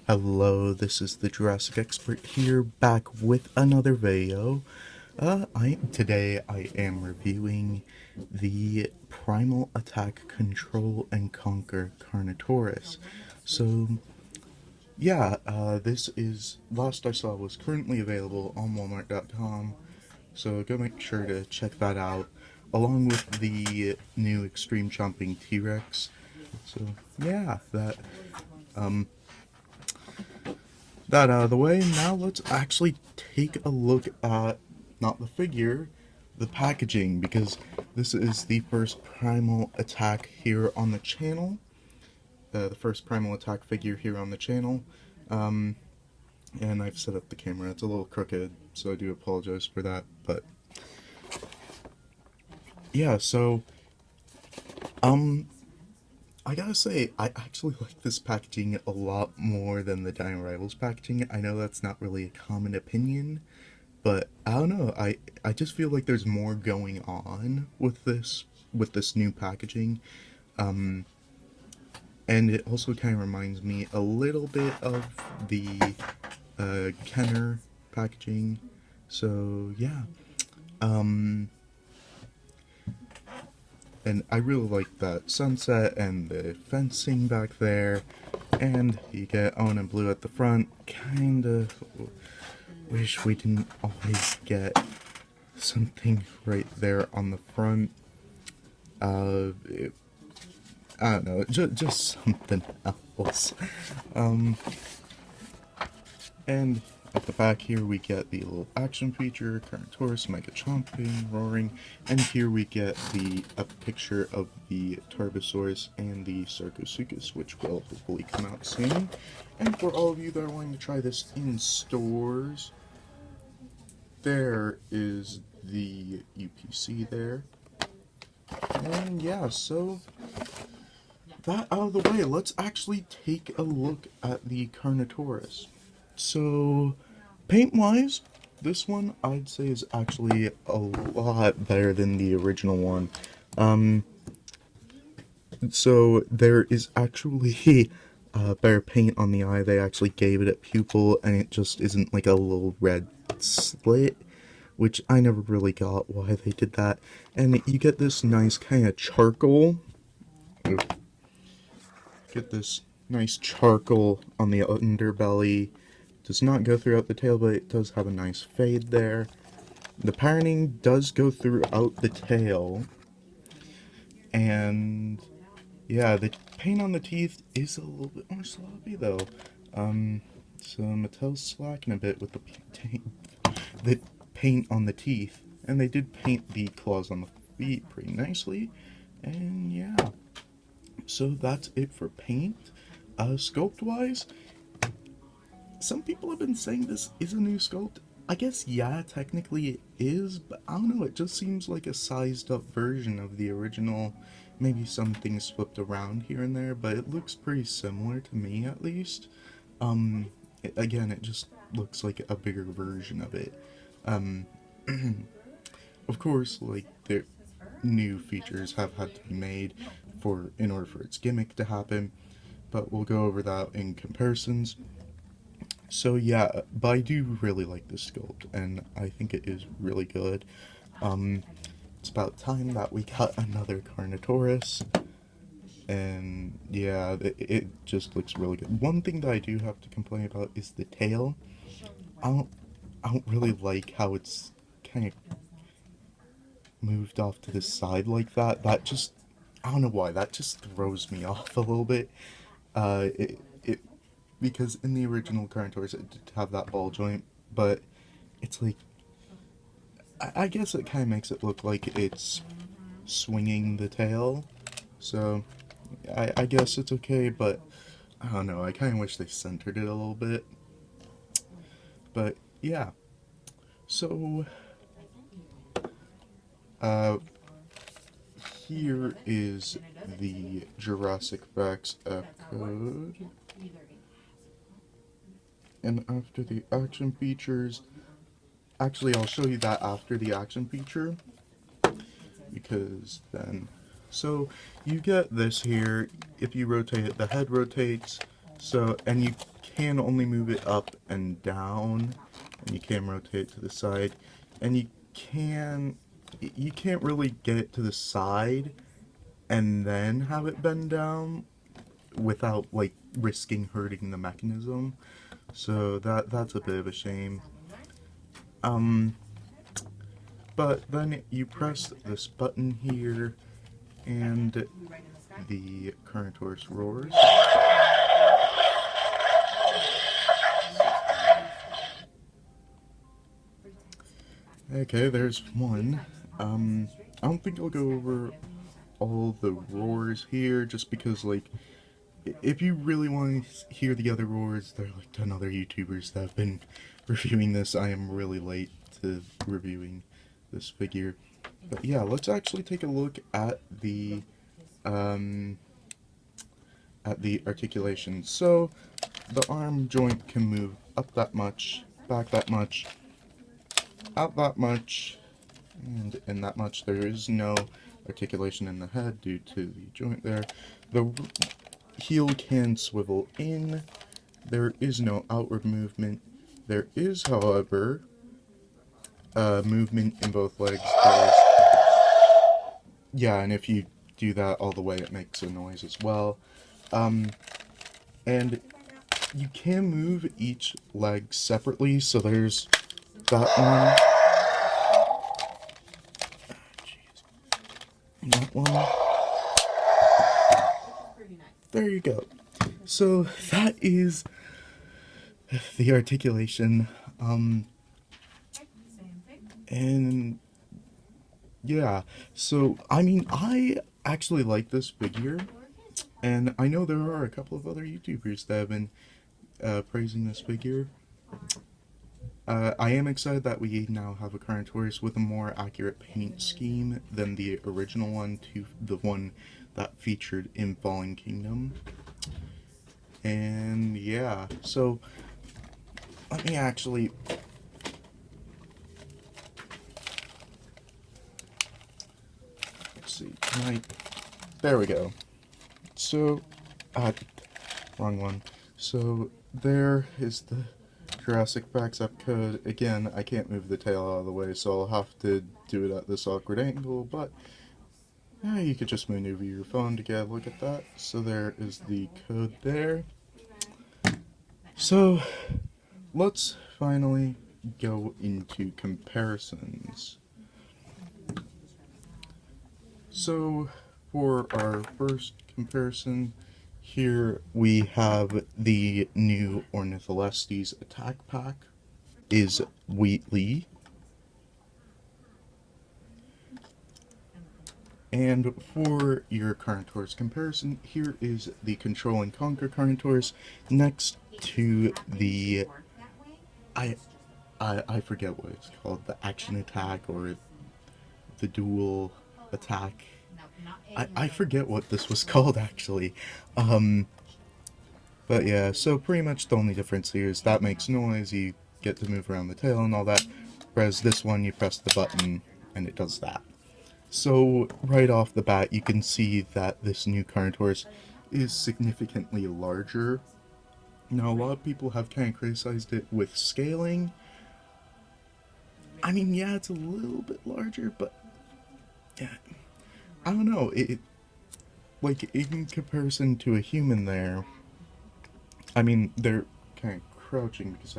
Hello, this is the Jurassic expert here, back with another video. Today I am reviewing the Primal Attack Control and Conquer Carnotaurus. So, yeah, this is, last I saw, was currently available on Walmart.com, so go make sure to check that out, along with the new Extreme Chomping T-Rex. So, yeah, that out of the way, now let's actually take a look at, not the figure, the packaging, because this is the first Primal Attack here on the channel. The first Primal Attack figure here on the channel. And I've set up the camera. It's a little crooked, so I do apologize for that. But yeah, so I gotta say, I actually like this packaging a lot more than the Dino Rivals packaging. I know that's not really a common opinion, but I don't know. I just feel like there's more going on with this new packaging, and it also kind of reminds me a little bit of the Kenner packaging. So yeah, and I really like that sunset and the fencing back there, and you get Owen and Blue at the front. Kinda wish we didn't always get something right there on the front. I don't know, just something else. And at the back here we get the little action feature, Carnotaurus, Mega Chomping, Roaring, and here we get a picture of the Tarbosaurus and the Sarcosuchus, which will hopefully come out soon. And for all of you that are wanting to try this in stores, there is the UPC there. And yeah, so that out of the way, let's actually take a look at the Carnotaurus. So, paint-wise, this one I'd say is actually a lot better than the original one. So there is actually better paint on the eye. They actually gave it a pupil, and it just isn't like a little red slit, which I never really got why they did that. And you get this nice kind of charcoal. Get this nice charcoal on the underbelly. Does not go throughout the tail, but it does have a nice fade there. The patterning does go throughout the tail. And yeah, the paint on the teeth is a little bit more sloppy though. So Mattel's slacking a bit with the paint on the teeth. And they did paint the claws on the feet pretty nicely. And yeah. So that's it for paint. Sculpt-wise, some people have been saying this is a new sculpt. I guess, yeah, technically it is, but I don't know, it just seems like a sized up version of the original. Maybe some things flipped around here and there, but it looks pretty similar to me, at least. Again, it just looks like a bigger version of it. Of course, like, the new features have had to be made in order for its gimmick to happen, but we'll go over that in comparisons. So yeah, but I do really like this sculpt, and I think it is really good. It's about time that we got another Carnotaurus, and yeah, it just looks really good. One thing that I do have to complain about is the tail. I don't really like how it's kind of moved off to the side like that. That just, I don't know why, that just throws me off a little bit. Because in the original Carnotaurus it did have that ball joint, but it's like, I guess it kind of makes it look like it's swinging the tail, so I guess it's okay, but I don't know, I kind of wish they centered it a little bit. But yeah, so here is the Jurassic Facts code. And after the action features, actually I'll show you that after the action feature, because then, so you get this here. If you rotate it, the head rotates, So, and you can only move it up and down, and you can rotate to the side, and you can't really get it to the side and then have it bend down without like risking hurting the mechanism. So that's a bit of a shame. Um, but then you press this button here, and the Carnotaurus roars. Okay, there's one. I don't think I'll go over all the roars here, just because, like, if you really want to hear the other roars, there are like 10 other YouTubers that have been reviewing this. I am really late to reviewing this figure. But yeah, let's actually take a look at the articulation. So, the arm joint can move up that much, back that much, out that much, and in that much. There is no articulation in the head due to the joint there. The heel can swivel in. There is no outward movement. There is, however, movement in both legs. Yeah, and if you do that all the way, it makes a noise as well. And you can move each leg separately, so there's that one. That one. There you go. So that is the articulation. And yeah, so I mean, I actually like this figure, and I know there are a couple of other YouTubers that have been praising this figure. I am excited that we now have a Carnotaurus with a more accurate paint scheme than the original one, to the one that featured in Fallen Kingdom. And yeah, so let me actually see. There we go. So, wrong one. So there is the Jurassic backup code. Again, I can't move the tail out of the way, so I'll have to do it at this awkward angle, but yeah, you could just maneuver your phone to get a look at that. So there is the code there. So let's finally go into comparisons. So for our first comparison, here we have the new Ornitholestes attack pack, is Wheatley. And for your Carnotaurus comparison, here is the Control and Conquer Carnotaurus next to the I forget what it's called, the Action Attack or the Dual Attack. I forget what this was called actually. But yeah, so pretty much the only difference here is that makes noise, you get to move around the tail and all that, whereas this one you press the button and it does that. So right off the bat you can see that this new Carnotaurus is significantly larger. Now a lot of people have kind of criticized it with scaling. I mean, yeah, it's a little bit larger, but yeah, I don't know, like in comparison to a human there, I mean, they're kind of crouching because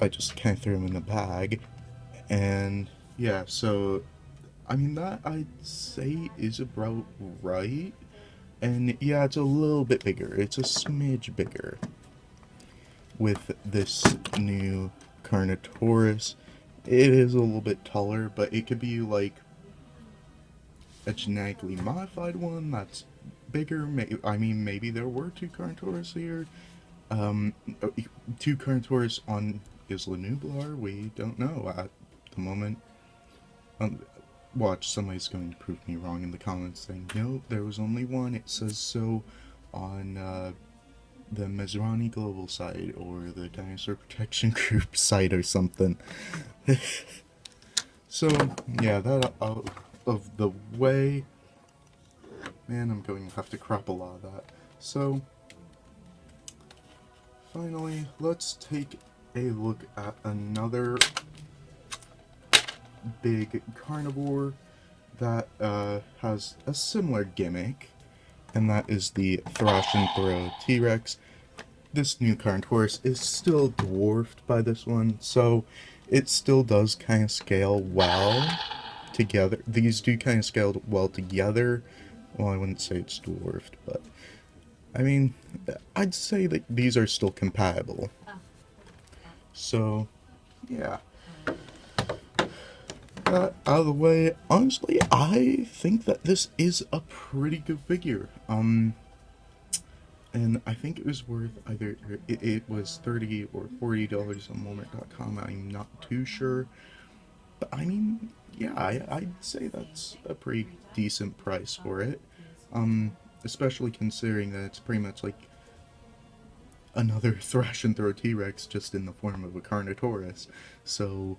I just kind of threw them in the bag, and yeah, so I mean, that I'd say is about right. And yeah, it's a little bit bigger. It's a smidge bigger with this new Carnotaurus. It is a little bit taller, but it could be like a genetically modified one that's bigger. I mean, maybe there were two Carnotaurus here. Two Carnotaurus on Isla Nublar. We don't know at the moment. Watch, somebody's going to prove me wrong in the comments saying, no, there was only one. It says so on the Mizrani Global site or the Dinosaur Protection Group site or something. So, yeah, that out of the way. and I'm going to have to crop a lot of that. So, finally, let's take a look at another big carnivore that has a similar gimmick, and that is the Thrash and Throw T-Rex. This new Carnotaurus is still dwarfed by this one, so it still does kind of scale well together. These do kind of scale well together. Well, I wouldn't say it's dwarfed, but I mean, I'd say that these are still compatible. So, yeah. That out of the way, honestly, I think that this is a pretty good figure. And I think it was worth either, it was $30 or $40 on Walmart.com, I'm not too sure. But I mean, yeah, I'd say that's a pretty decent price for it. Especially considering that it's pretty much like another Thrash and Throw T-Rex just in the form of a Carnotaurus. So,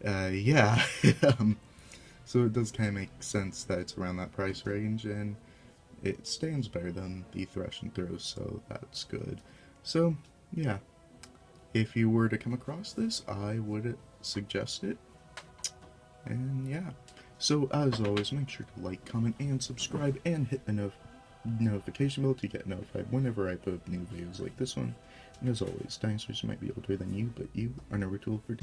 yeah. So it does kind of make sense that it's around that price range, and it stands better than the Thrash and Throw, so that's good. So, yeah. If you were to come across this, I would suggest it. And yeah. So, as always, make sure to like, comment, and subscribe, and hit the notification bell to get notified whenever I put up new videos like this one. And as always, dinosaurs might be older than you, but you are never too old for